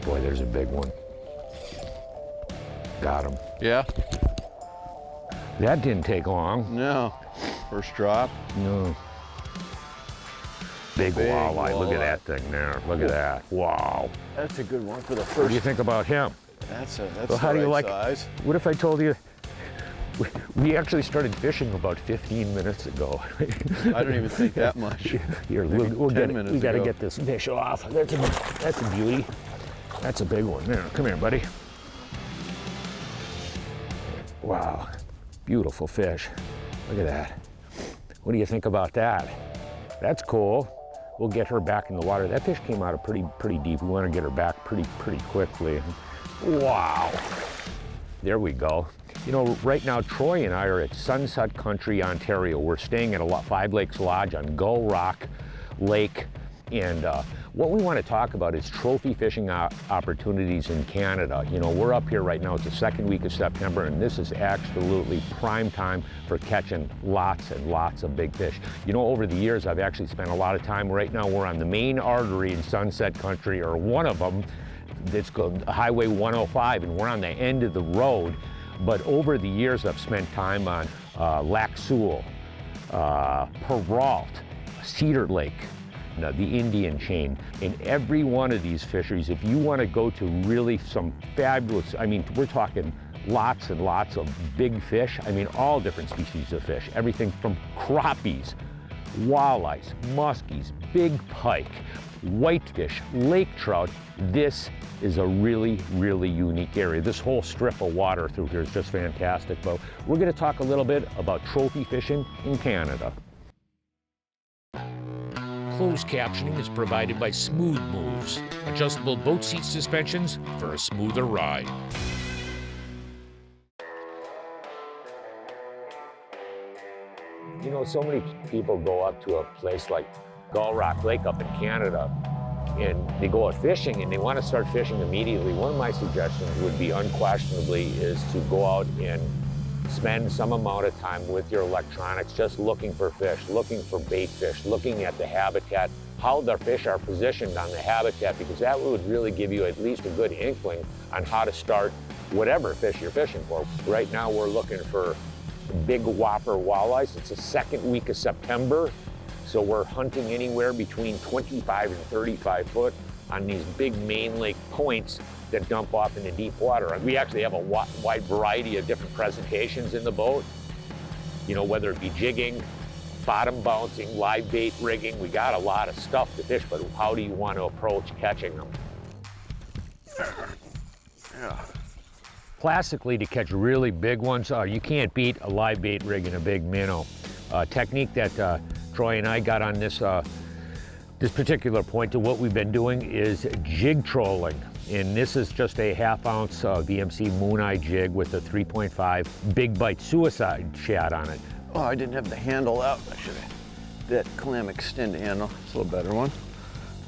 Boy, there's a big one. Got him. Yeah? That didn't take long. No. First drop. No. Big walleye. Look at that thing there. Look at that. Wow. That's a good one for the first. What do you think about him? That's Well, how do you like size. What if I told you we actually started fishing about 15 minutes ago? I don't even think that much. Here, we got to get this fish off. That's a beauty. That's a big one. There, come here, buddy. Wow, beautiful fish. Look at that. What do you think about that? That's cool. We'll get her back in the water. That fish came out of pretty deep. We want to get her back pretty quickly. Wow. There we go. You know, right now, Troy and I are at Sunset Country, Ontario. We're staying at a Five Lakes Lodge on Gull Rock Lake. And what we want to talk about is trophy fishing opportunities in Canada. You know, we're up here right now. It's the second week of September, and this is absolutely prime time for catching lots and lots of big fish. You know, over the years, I've actually spent a lot of time. Right now, we're on the main artery in Sunset Country, or one of them. It's called Highway 105, and we're on the end of the road. But over the years, I've spent time on Lac Seul, Perrault, Cedar Lake, the Indian chain. In every one of these fisheries, if you want to go to really some fabulous, I mean, we're talking lots and lots of big fish. I mean, all different species of fish. Everything from crappies, walleyes, muskies, big pike, whitefish, lake trout. This is a really unique area. This whole strip of water through here is just fantastic. But we're going to talk a little bit about trophy fishing in Canada. Closed captioning is provided by Smooth Moves, adjustable boat seat suspensions for a smoother ride. You know, so many people go up to a place like Gull Rock Lake up in Canada, and they go out fishing and they want to start fishing immediately. One of my suggestions would be, unquestionably, is to go out and spend some amount of time with your electronics just looking for fish, looking for bait fish, looking at the habitat, how the fish are positioned on the habitat, because that would really give you at least a good inkling on how to start whatever fish you're fishing for. Right now we're looking for big whopper walleyes. It's the second week of September, so we're hunting anywhere between 25 and 35 foot on these big main lake points that dump off into deep water. We actually have a wide variety of different presentations in the boat, you know, whether it be jigging, bottom bouncing, live bait rigging. We got a lot of stuff to fish, but how do you want to approach catching them? Yeah. Classically, to catch really big ones, you can't beat a live bait rig and a big minnow. Technique that Troy and I got on this particular point to what we've been doing is jig trolling. And this is just a 1/2 ounce VMC Moon Eye jig with a 3.5 big bite suicide shad on it. Oh, I didn't have the handle out. I should have. That clam extend handle. It's a little better one.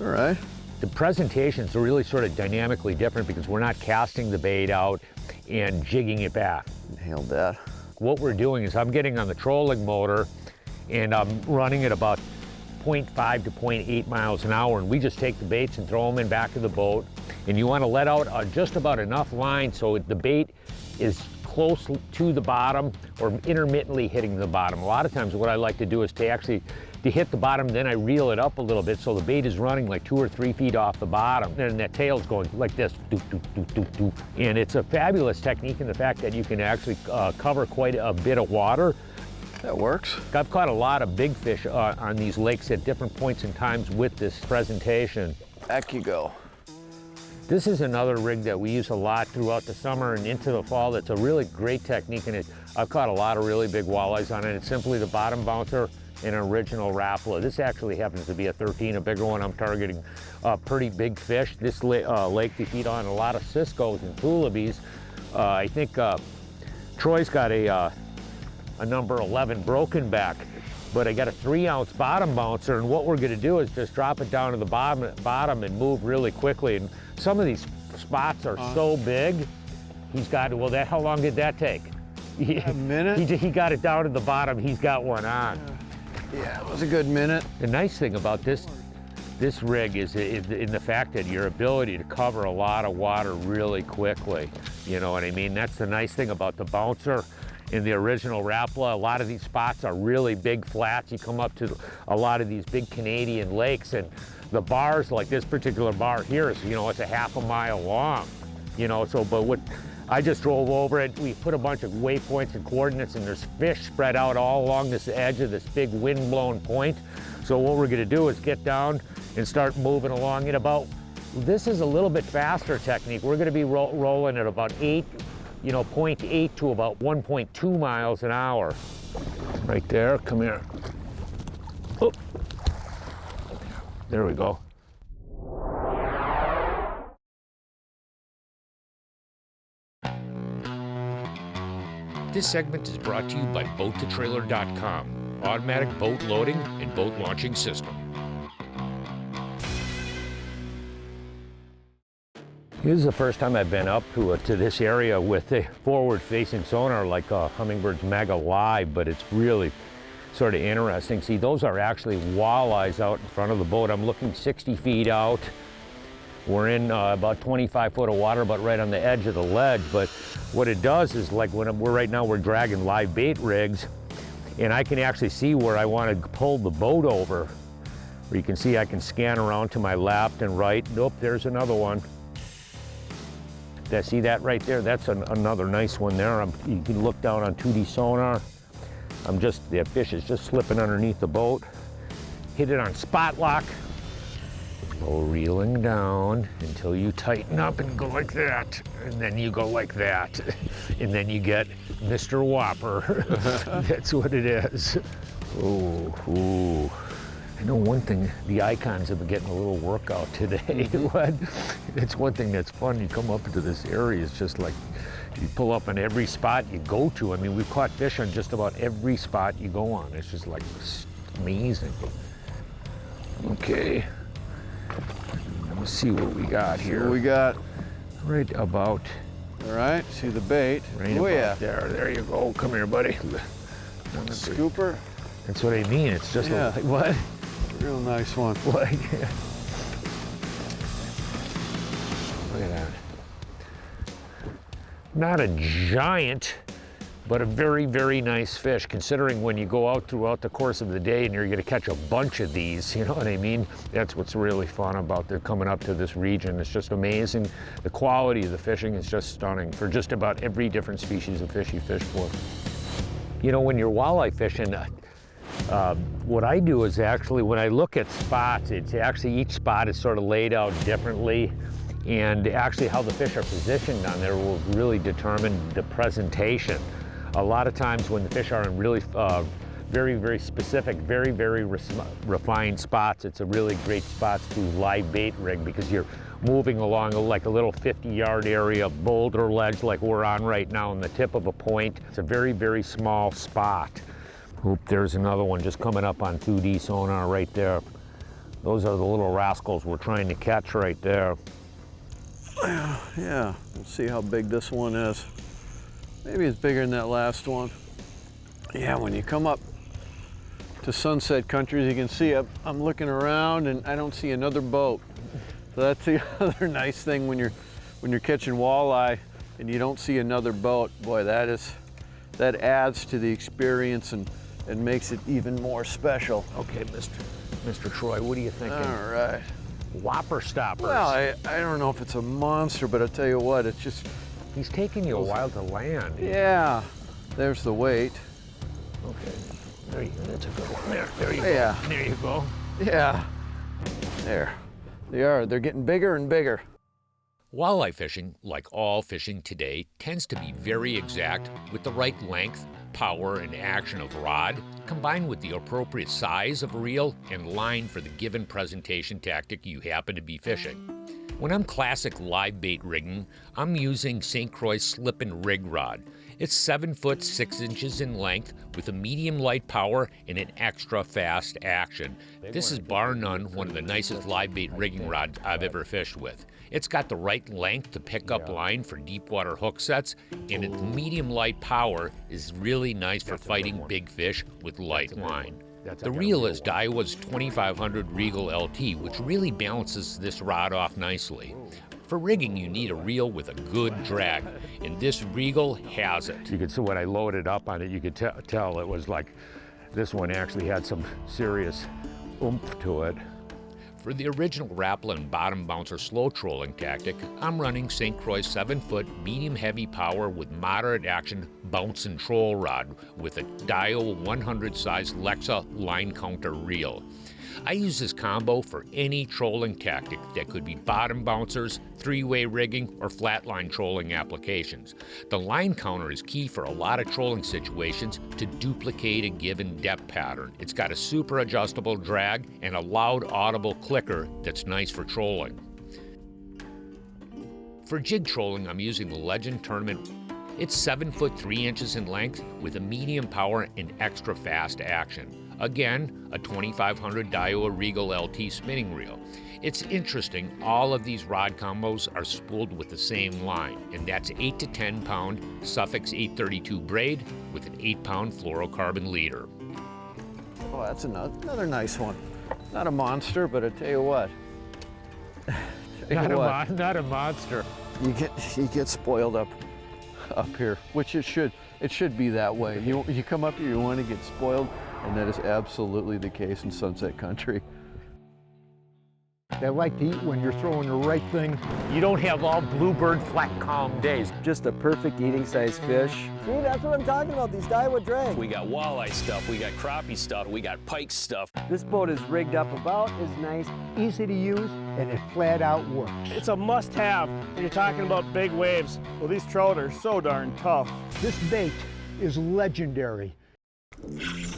All right. The presentations are really sort of dynamically different because we're not casting the bait out and jigging it back. Nailed that. What we're doing is I'm getting on the trolling motor and I'm running at about 0.5 to 0.8 miles an hour, and we just take the baits and throw them in back of the boat. And you want to let out just about enough line so the bait is close to the bottom or intermittently hitting the bottom. A lot of times what I like to do is to hit the bottom, then I reel it up a little bit so the bait is running like 2 or 3 feet off the bottom, and that tail's going like this, doop, doop, doop, doop, doop. And it's a fabulous technique in the fact that you can actually cover quite a bit of water. That works. I've caught a lot of big fish on these lakes at different points in times with this presentation. Back you go. This is another rig that we use a lot throughout the summer and into the fall. That's a really great technique, and I've caught a lot of really big walleyes on it. It's simply the bottom bouncer and an original Rapala. This actually happens to be a 13, a bigger one. I'm targeting pretty big fish. This lake they feed on a lot of ciscos and tullibees. I think Troy's got a number 11 broken back, but I got a 3-ounce bottom bouncer, and what we're going to do is just drop it down to the bottom and move really quickly. And some of these spots are so big. He's got, well, how long did that take? A minute? He got it down to the bottom. He's got one on. Yeah, it was a good minute. The nice thing about this This rig is in the fact that your ability to cover a lot of water really quickly. You know what I mean? That's the nice thing about the bouncer in the original Rapala. A lot of these spots are really big flats. You come up to a lot of these big Canadian lakes, and the bars, like this particular bar here, is, you know, it's a half a mile long. You know, so, but what, I just drove over it. We put a bunch of waypoints and coordinates, and there's fish spread out all along this edge of this big wind-blown point. So what we're gonna do is get down and start moving along at about, this is a little bit faster technique. We're gonna be rolling at about 0.8 to about 1.2 miles an hour. Right there, come here. Oh. There we go. This segment is brought to you by BoatToTrailer.com, automatic boat loading and boat launching system. This is the first time I've been up to this area with a forward-facing sonar like Hummingbird's Mega Live, but it's really sort of interesting. See, those are actually walleyes out in front of the boat. I'm looking 60 feet out. We're in about 25 foot of water, but right on the edge of the ledge. But what it does is, like when right now we're dragging live bait rigs, and I can actually see where I want to pull the boat over. Where you can see I can scan around to my left and right. Nope, there's another one. See that right there? That's another nice one there. You can look down on 2D sonar. The fish is just slipping underneath the boat. Hit it on spot lock. Go reeling down until you tighten up and go like that. And then you go like that. And then you get Mr. Whopper. That's what it is. Ooh. I know one thing, the icons have been getting a little workout today. It's one thing that's fun. You come up into this area, it's just like you pull up on every spot you go to. I mean, we've caught fish on just about every spot you go on. It's just like amazing. Okay. Let's see what we got here. What we got? Right about. All right, see the bait. Right about there. There you go. Come here, buddy. Scooper. That's what I mean. It's just like, what? Real nice one. Like, look at that. Not a giant, but a very, very nice fish, considering when you go out throughout the course of the day and you're gonna catch a bunch of these, you know what I mean? That's what's really fun about coming up to this region. It's just amazing. The quality of the fishing is just stunning for just about every different species of fish you fish for. You know, when you're walleye fishing, what I do is actually, when I look at spots, it's actually each spot is sort of laid out differently, and actually how the fish are positioned on there will really determine the presentation. A lot of times when the fish are in really very, very specific, very, very refined spots, it's a really great spot to live bait rig, because you're moving along like a little 50-yard area, boulder ledge like we're on right now on the tip of a point. It's a very, very small spot. Oop, there's another one just coming up on 2D sonar right there. Those are the little rascals we're trying to catch right there. Yeah, we'll see how big this one is. Maybe it's bigger than that last one. Yeah, when you come up to Sunset Country, as you can see, I'm looking around and I don't see another boat. So that's the other nice thing when you're catching walleye and you don't see another boat. Boy, that adds to the experience and makes it even more special. Okay, Mr. Troy, what are you thinking? All right. Whopper stoppers. Well, I don't know if it's a monster, but I'll tell you what, it's just... He's taking you a while to land. Yeah, there's the weight. Okay, there you go, that's a good one. There you go. Yeah. There you go. Yeah, there. They are, they're getting bigger and bigger. Walleye fishing, like all fishing today, tends to be very exact with the right length, power, and action of rod, combined with the appropriate size of reel and line for the given presentation tactic you happen to be fishing. When I'm classic live bait rigging, I'm using St. Croix slip and rig rod. It's 7 foot 6 inches in length with a medium light power and an extra fast action. This is bar none one of the nicest live bait rigging rods I've ever fished with. It's got the right length to pick up line for deep water hook sets, and its medium light power is really nice for fighting big fish with light line. The reel is Daiwa's 2500 Regal LT, which really balances this rod off nicely. For rigging, you need a reel with a good drag, and this Regal has it. You could see when I loaded up on it, you could tell it was like, this one actually had some serious oomph to it. For the original Rapplin bottom bouncer slow trolling tactic, I'm running St. Croix 7-foot medium heavy power with moderate action bounce and troll rod with a Daiwa 100 size Lexa line counter reel. I use this combo for any trolling tactic that could be bottom bouncers, three-way rigging, or flatline trolling applications. The line counter is key for a lot of trolling situations to duplicate a given depth pattern. It's got a super adjustable drag and a loud audible clicker that's nice for trolling. For jig trolling, I'm using the Legend Tournament. It's 7 foot 3 inches in length with a medium power and extra fast action. Again, a 2500 Daiwa Regal LT spinning reel. It's interesting, all of these rod combos are spooled with the same line, and that's 8 to 10 pound Suffix 832 braid with an 8 pound fluorocarbon leader. Oh, that's another nice one. Not a monster, but I tell you what. Not a monster. You get spoiled up here, which it should be that way. You come up here, you want to get spoiled, and that is absolutely the case in Sunset Country. They like to eat when you're throwing the right thing. You don't have all bluebird flat calm days. Just a perfect eating size fish. See, that's what I'm talking about, these Daiwa drags. We got walleye stuff, we got crappie stuff, we got pike stuff. This boat is rigged up about as nice. Easy to use, and it flat out works. It's a must-have when you're talking about big waves. Well, these trout are so darn tough. This bait is legendary.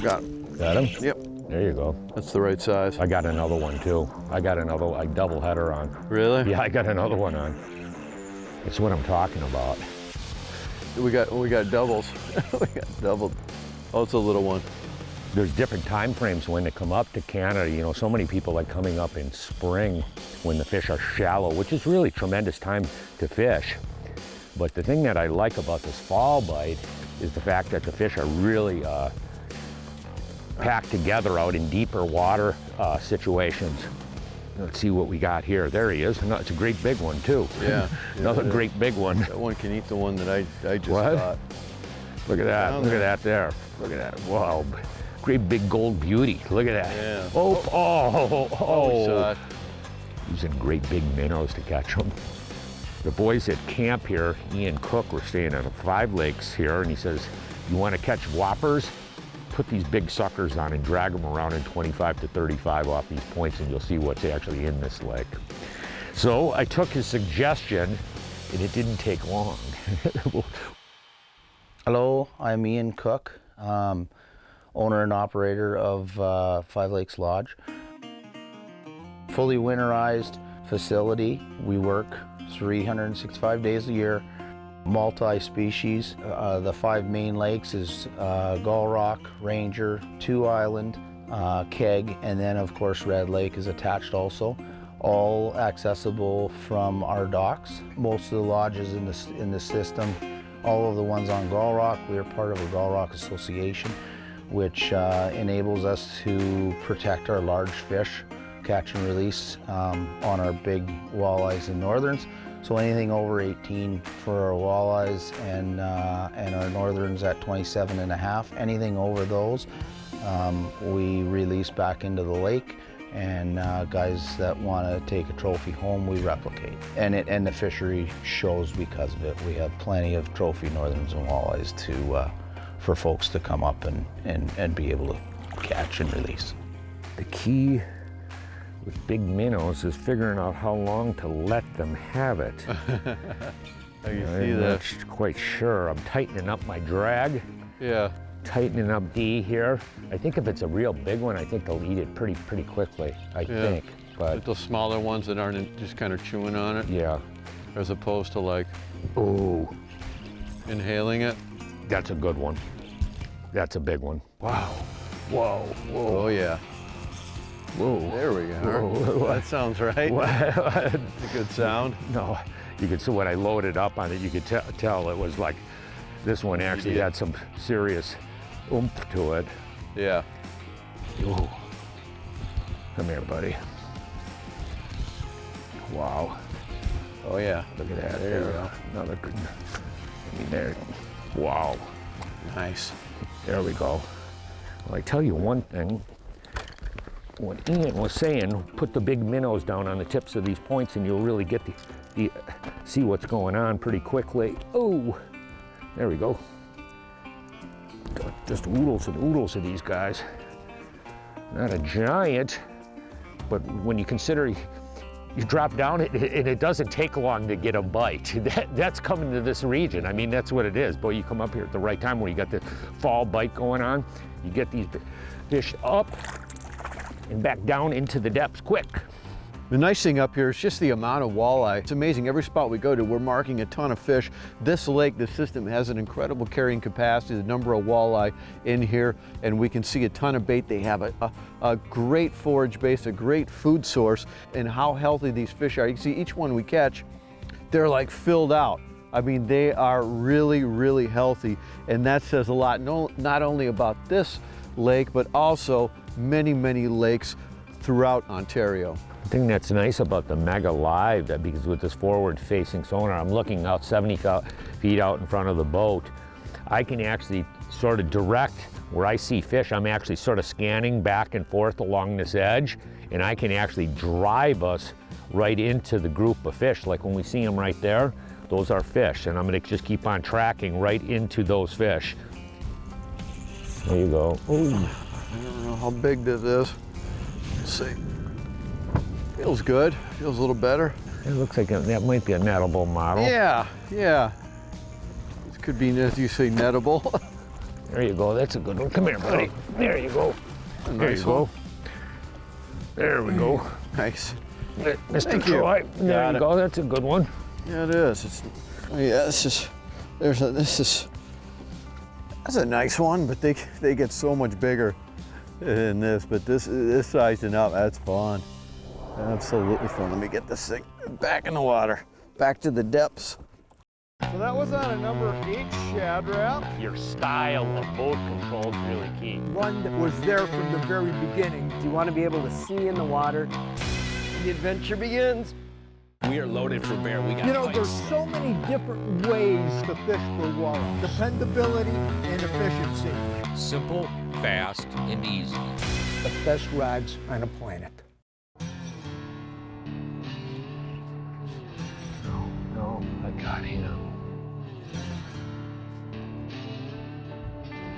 Got him. Got him? Yep. There you go. That's the right size. I got another one too. I got another like double header on. Really? Yeah, I got another one on. That's what I'm talking about. We got doubles. We got doubled. Oh, it's a little one. There's different time frames when they come up to Canada. You know, so many people like coming up in spring when the fish are shallow, which is really tremendous time to fish. But the thing that I like about this fall bite is the fact that the fish are really packed together out in deeper water situations. Let's see what we got here. There he is. No, it's a great big one too. Yeah. Another great big one. That one can eat the one that I just What? got. Look at that. Look at that there. Look at that. Wow. Great big gold beauty. Look at that. Yeah. Oh. Shot. Using great big minnows to catch them. The boys at camp here, Ian Cook, were staying at 5 Lakes here, and he says, you want to catch whoppers? Put these big suckers on and drag them around in 25 to 35 off these points, and you'll see what's actually in this lake. So I took his suggestion, and it didn't take long. Hello, I'm Ian Cook, owner and operator of 5 Lakes Lodge. Fully winterized facility. We work 365 days a year. Multi-species. The 5 main lakes is Gull Rock, Ranger, Two Island, Keg, and then of course Red Lake is attached also. All accessible from our docks. Most of the lodges in the system, all of the ones on Gull Rock, we are part of a Gull Rock Association, which enables us to protect our large fish, catch and release on our big walleyes and northerns. So anything over 18 for our walleyes and our northerns at 27.5, anything over those, we release back into the lake, and guys that want to take a trophy home, we replicate. And the fishery shows because of it. We have plenty of trophy northerns and walleyes for folks to come up and be able to catch and release. The key with big minnows is figuring out how long to let them have it. I can see I'm that. not quite sure. I'm tightening up my drag, Yeah. tightening up D here. I think if it's a real big one, I think they'll eat it pretty quickly, I think. But Those smaller ones that aren't just kind of chewing on it, yeah. as opposed to like Oh, inhaling it. that's a good one. That's a big one. Wow. Whoa, whoa, Oh yeah. whoa. There we go. Whoa. That sounds right. It's a good sound. No, you could see when I loaded up on it, you could tell it was like, this one actually had some serious oomph to it. Yeah. Ooh. Come here, buddy. Wow. Oh yeah. Look at that. There you go. Another good. I mean, there. Wow. Nice. There we go. Well, I tell you one thing. What Ian was saying, put the big minnows down on the tips of these points and you'll really get the see what's going on pretty quickly. Oh, there we go. Just oodles and oodles of these guys. Not a giant, but when you consider you drop down and it doesn't take long to get a bite. That's coming to this region. I mean, that's what it is. Boy, you come up here at the right time where you got the fall bite going on. You get these fish up and back down into the depths quick. The nice thing up here is just the amount of walleye. It's amazing. Every spot we go to, we're marking a ton of fish. This lake, the system has an incredible carrying capacity, the number of walleye in here, and we can see a ton of bait. They have a great forage base, a great food source, and how healthy these fish are. You can see each one we catch, they're like filled out. I mean, they are really, really healthy, and that says a lot, not only about this lake, but also many, many lakes throughout Ontario. The thing that's nice about the Mega Live, that because with this forward-facing sonar, I'm looking out 70 feet out in front of the boat. I can actually sort of direct where I see fish. I'm actually sort of scanning back and forth along this edge, and I can actually drive us right into the group of fish. Like when we see them right there, those are fish, and I'm gonna just keep on tracking right into those fish. There you go. Ooh. I don't know how big this is. Let's see. Feels good. Feels a little better. It looks like that might be a nettable model. Yeah, yeah. This could be, as you say, nettable. There you go. That's a good one. Come here, buddy. There you go. There you go. There we go. Nice. Mr. Troy. There you go. That's a good one. Yeah, it is. It's, yeah, that's a nice one, but they get so much bigger than this. But this sizing up, that's fun. Absolutely fun. Let me get this thing back in the water, back to the depths. So that was on a number 8 Shad Rap. Your style of boat control is really key. One that was there from the very beginning. You want to be able to see in the water. The adventure begins. We are loaded for bear. We got You know, pikes. there's so many different ways to fish for walleye. Dependability and efficiency. Simple, fast, and easy. The best rods on the planet. No, I got him.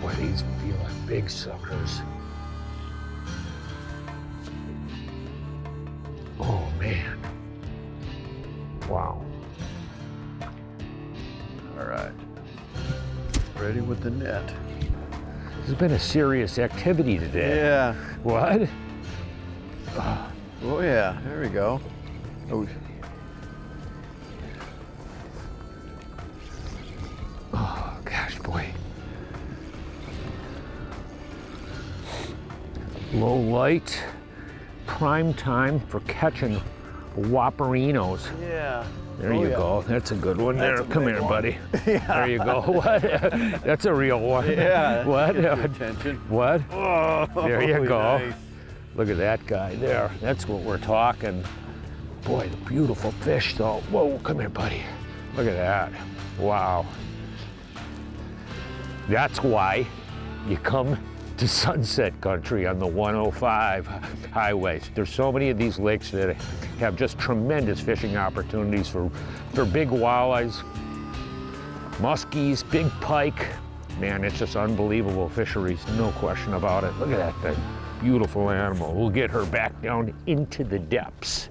Boy, these feel like big suckers. Oh, man. Wow. All right. Ready with the net. This has been a serious activity today. Yeah. What? Oh yeah. There we go. Oh. Oh, gosh, boy. Low light, prime time for catching whopperinos. Yeah. There you go. That's a good one. That's there, a come big here, one. buddy. Yeah. There you go. What? That's a real one. Yeah. What? Get your attention. What? Oh, There you go. nice. Look at that guy there. That's what we're talking. Boy, the beautiful fish though. Whoa, come here, buddy. Look at that. Wow. That's why you come to Sunset Country on the 105 highway. There's so many of these lakes that have just tremendous fishing opportunities for big walleyes, muskies, big pike. Man, it's just unbelievable fisheries, no question about it. Look at that thing. Beautiful animal. We'll get her back down into the depths.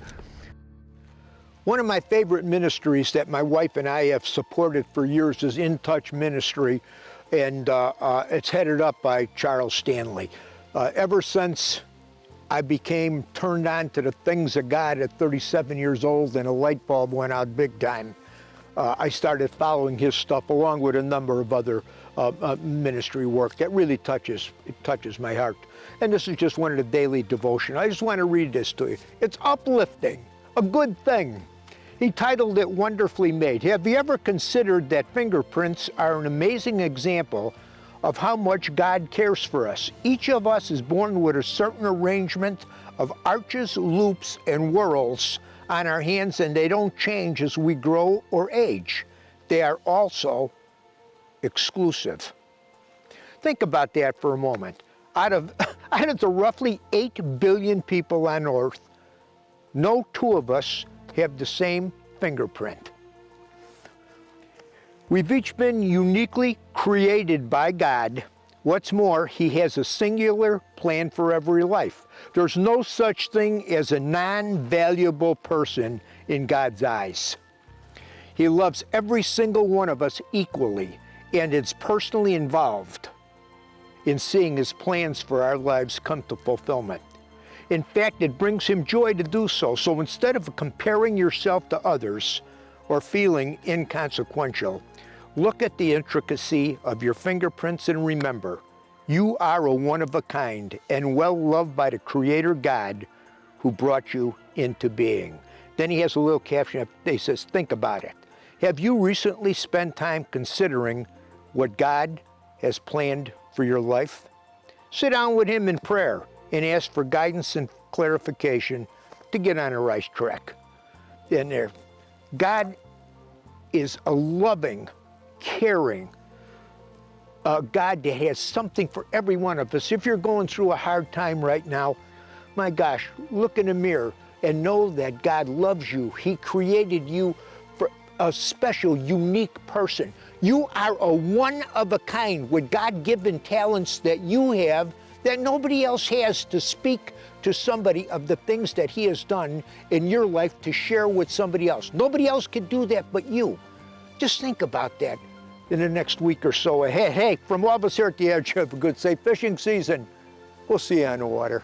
One of my favorite ministries that my wife and I have supported for years is In Touch Ministry, and it's headed up by Charles Stanley. Ever since I became turned on to the things of God at 37 years old and a light bulb went out big time, I started following his stuff along with a number of other ministry work that really touches my heart. And this is just one of the daily devotion. I just want to read this to you. It's uplifting, a good thing. He titled it Wonderfully Made. Have you ever considered that fingerprints are an amazing example of how much God cares for us. Each of us is born with a certain arrangement of arches, loops, and whorls on our hands, and they don't change as we grow or age. They are also exclusive. Think about that for a moment. Out of the roughly 8 billion people on Earth, no two of us have the same fingerprint. We've each been uniquely created by God. What's more, He has a singular plan for every life. There's no such thing as a non-valuable person in God's eyes. He loves every single one of us equally and is personally involved in seeing His plans for our lives come to fulfillment. In fact, it brings Him joy to do so. So instead of comparing yourself to others or feeling inconsequential, look at the intricacy of your fingerprints and remember, you are a one-of-a-kind and well-loved by the Creator God who brought you into being. Then he has a little caption that says, think about it. Have you recently spent time considering what God has planned for your life? Sit down with Him in prayer and ask for guidance and clarification to get on the right track. And there, God is a loving, caring God that has something for every one of us. If you're going through a hard time right now, my gosh, look in the mirror and know that God loves you. He created you for a special, unique person. You are a one-of-a-kind with God-given talents that you have that nobody else has to speak to somebody of the things that He has done in your life to share with somebody else. Nobody else can do that but you. Just think about that in the next week or so ahead. Hey, from all of us here at The Edge, have a good, safe fishing season. We'll see you on the water.